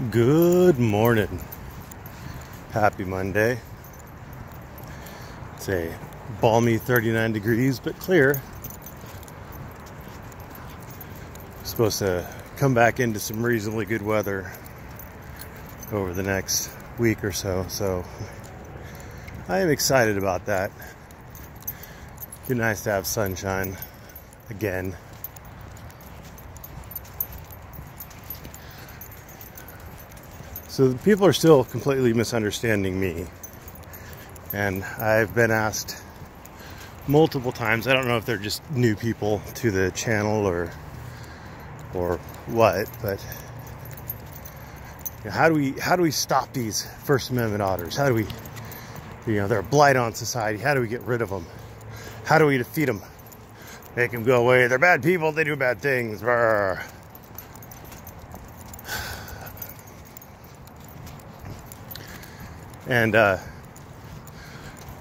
Good morning. Happy Monday. It's a balmy 39 degrees, but clear. Supposed to come back into some reasonably good weather over the next week or so. So I am excited about that. Be nice to have sunshine again. So the people are still completely misunderstanding me. And I've been asked multiple times, I don't know if they're just new people to the channel or what, but how do we stop these First Amendment otters? How do we, they're a blight on society. How do we get rid of them? How do we defeat them? Make them go away. They're bad people. They do bad things. Brr. And that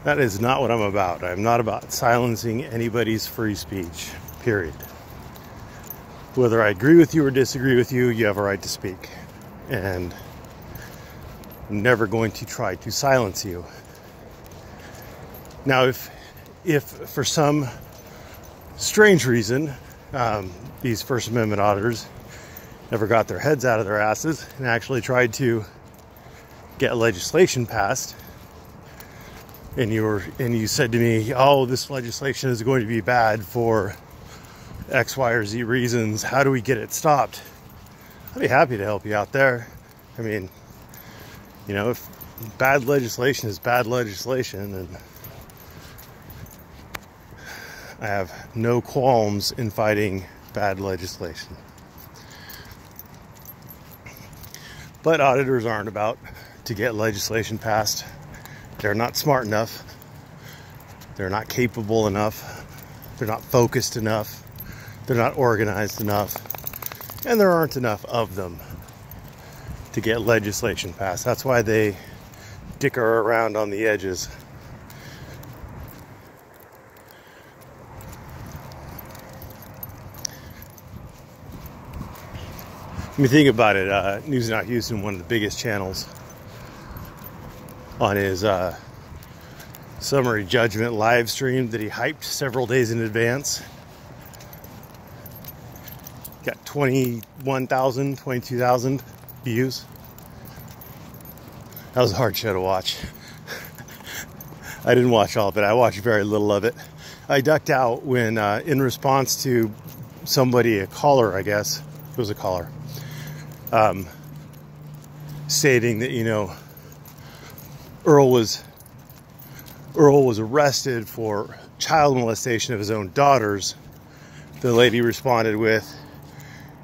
is not what I'm about. I'm not about silencing anybody's free speech, period. Whether I agree with you or disagree with you, you have a right to speak. And I'm never going to try to silence you. Now, if for some strange reason, these First Amendment auditors never got their heads out of their asses and actually tried to get legislation passed, and you said to me, oh, this legislation is going to be bad for X, Y, or Z reasons, how do we get it stopped? I'd be happy to help you out there. I mean, if bad legislation is bad legislation, and I have no qualms in fighting bad legislation. But auditors aren't about to get legislation passed. They're not smart enough. They're not capable enough. They're not focused enough. They're not organized enough. And there aren't enough of them to get legislation passed. That's why they dicker around on the edges. When you think about it, News Not Houston, one of the biggest channels, on his summary judgment live stream that he hyped several days in advance, got 21,000, 22,000 views. That was a hard show to watch. I didn't watch all of it. I watched very little of it. I ducked out when, in response to somebody, a caller, I guess, it was a caller, stating that, Earl was arrested for child molestation of his own daughters. The lady responded with,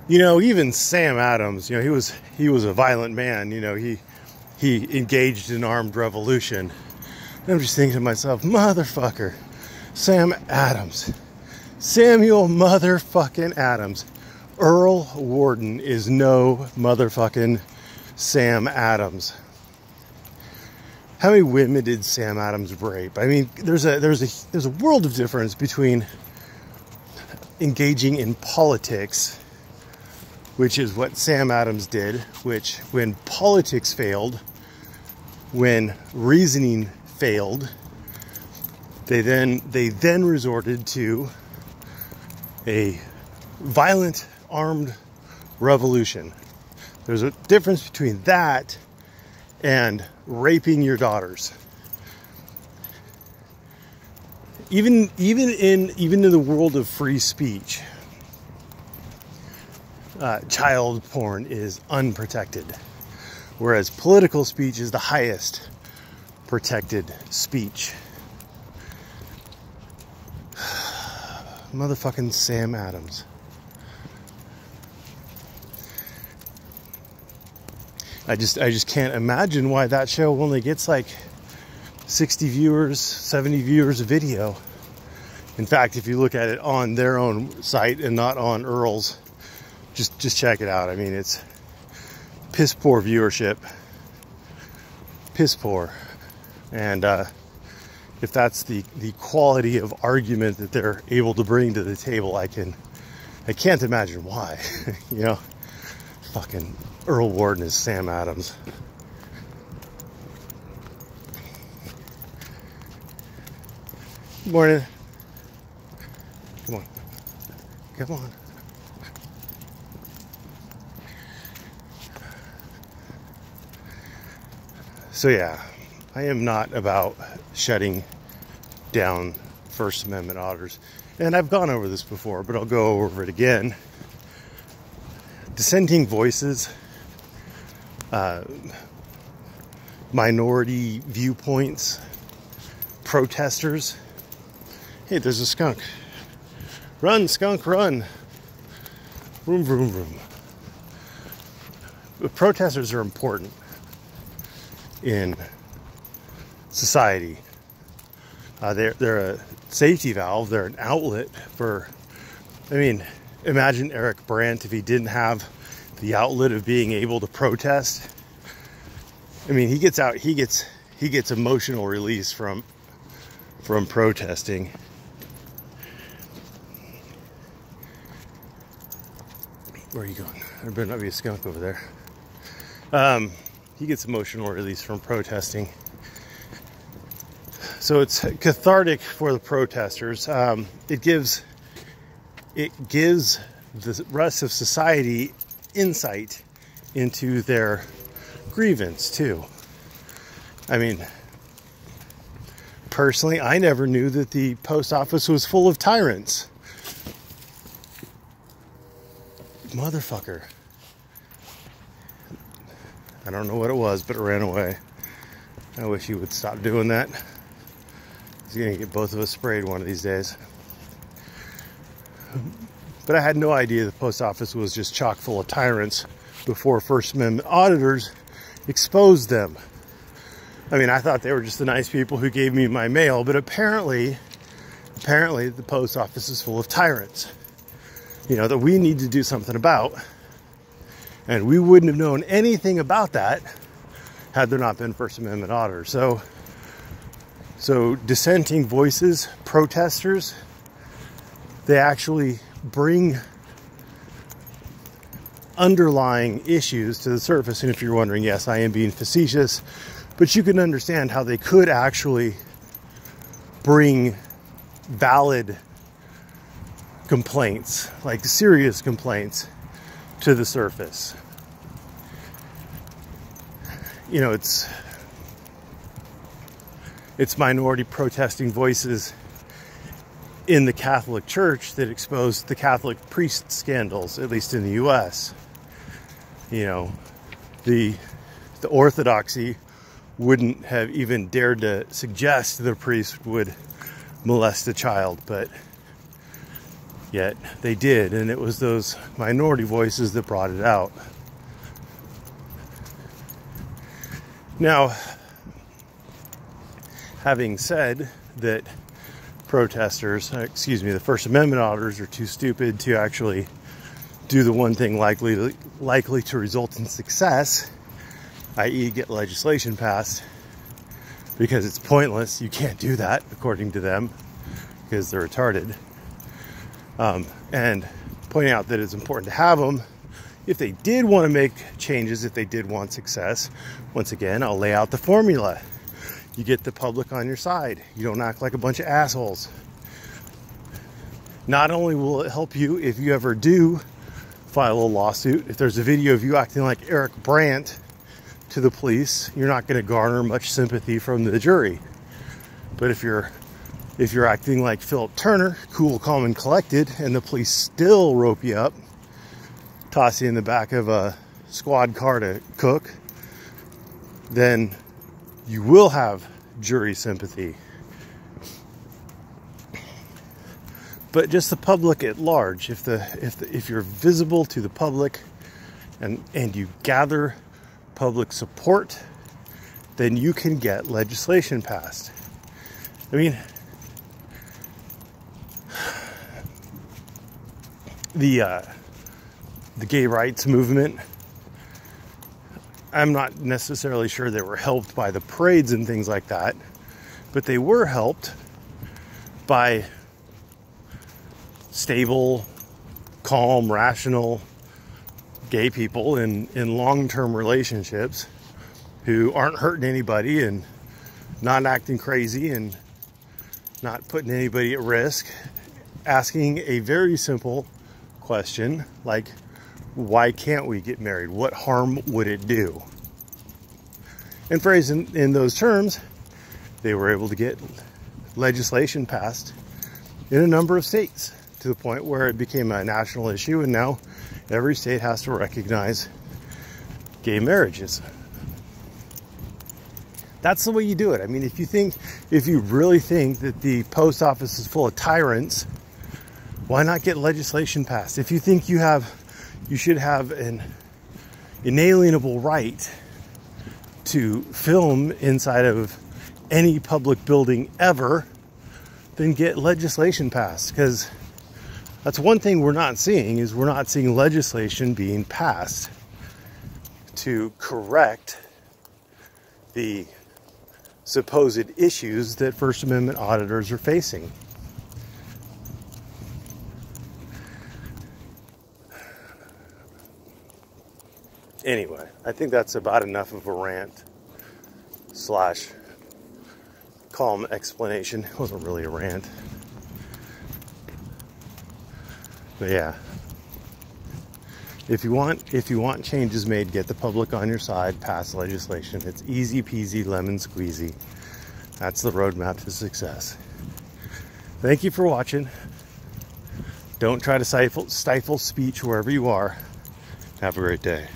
even Sam Adams, he was a violent man. He engaged in armed revolution. And I'm just thinking to myself, motherfucker, Samuel motherfucking Adams. Earl Warden is no motherfucking Sam Adams. How many women did Sam Adams rape? I mean, there's a world of difference between engaging in politics, which is what Sam Adams did, which when politics failed, when reasoning failed, they then resorted to a violent armed revolution. There's a difference between that and raping your daughters. Even in the world of free speech, child porn is unprotected, whereas political speech is the highest protected speech. Motherfucking Sam Adams. I just can't imagine why that show only gets like 60 viewers, 70 viewers a video. In fact, if you look at it on their own site and not on Earl's, just check it out. I mean, it's piss poor viewership. Piss poor. And if that's the quality of argument that they're able to bring to the table, I can't imagine why. Fucking Earl Warden is Sam Adams. Good morning. Come on. Come on. So yeah, I am not about shutting down First Amendment orders. And I've gone over this before, but I'll go over it again. Dissenting voices, minority viewpoints, protesters. Hey, there's a skunk. Run, skunk, run. Vroom, vroom, vroom. But protesters are important in society. They're a safety valve. They're an outlet for, I mean, imagine Eric Brandt if he didn't have the outlet of being able to protest. I mean, he gets out, he gets emotional release from protesting. Where are you going? There better not be a skunk over there. He gets emotional release from protesting. So it's cathartic for the protesters. It gives the rest of society insight into their grievance too. I mean, personally, I never knew that the post office was full of tyrants. Motherfucker. I don't know what it was, but it ran away. I wish he would stop doing that. He's gonna get both of us sprayed one of these days. But I had no idea the post office was just chock full of tyrants before First Amendment auditors exposed them. I mean, I thought they were just the nice people who gave me my mail, but apparently the post office is full of tyrants. You know, that we need to do something about. And we wouldn't have known anything about that had there not been First Amendment auditors. So dissenting voices, protesters, they actually bring underlying issues to the surface. And if you're wondering, yes, I am being facetious, but you can understand how they could actually bring valid complaints, like serious complaints, to the surface. You know, it's minority protesting voices in the Catholic Church that exposed the Catholic priest scandals, at least in the US. You know, the Orthodoxy wouldn't have even dared to suggest that a priest would molest a child, but yet they did, and it was those minority voices that brought it out. Now, having said that the First Amendment auditors are too stupid to actually do the one thing likely to result in success, i.e. get legislation passed, because it's pointless. You can't do that, according to them, because they're retarded. And pointing out that it's important to have them if they did want to make changes, if they did want success. Once again, I'll lay out the formula. You get the public on your side. You don't act like a bunch of assholes. Not only will it help you if you ever do file a lawsuit, if there's a video of you acting like Eric Brandt to the police, you're not going to garner much sympathy from the jury. But if you're acting like Philip Turner, cool, calm, and collected, and the police still rope you up, toss you in the back of a squad car to cook, then you will have jury sympathy. But just the public at large, if you're visible to the public and you gather public support, then you can get legislation passed. I mean, the gay rights movement, I'm not necessarily sure they were helped by the parades and things like that, but they were helped by stable, calm, rational gay people in long-term relationships who aren't hurting anybody and not acting crazy and not putting anybody at risk, asking a very simple question like, why can't we get married? What harm would it do? And phrased in those terms, they were able to get legislation passed in a number of states to the point where it became a national issue, and now every state has to recognize gay marriages. That's the way you do it. I mean, if you really think that the post office is full of tyrants, why not get legislation passed? If you think you should have an inalienable right to film inside of any public building ever, then get legislation passed. Because that's one thing we're not seeing, is we're not seeing legislation being passed to correct the supposed issues that First Amendment auditors are facing. Anyway, I think that's about enough of a rant / calm explanation. It wasn't really a rant. But yeah. If you want changes made, get the public on your side, pass legislation. It's easy peasy lemon squeezy. That's the roadmap to success. Thank you for watching. Don't try to stifle speech wherever you are. Have a great day.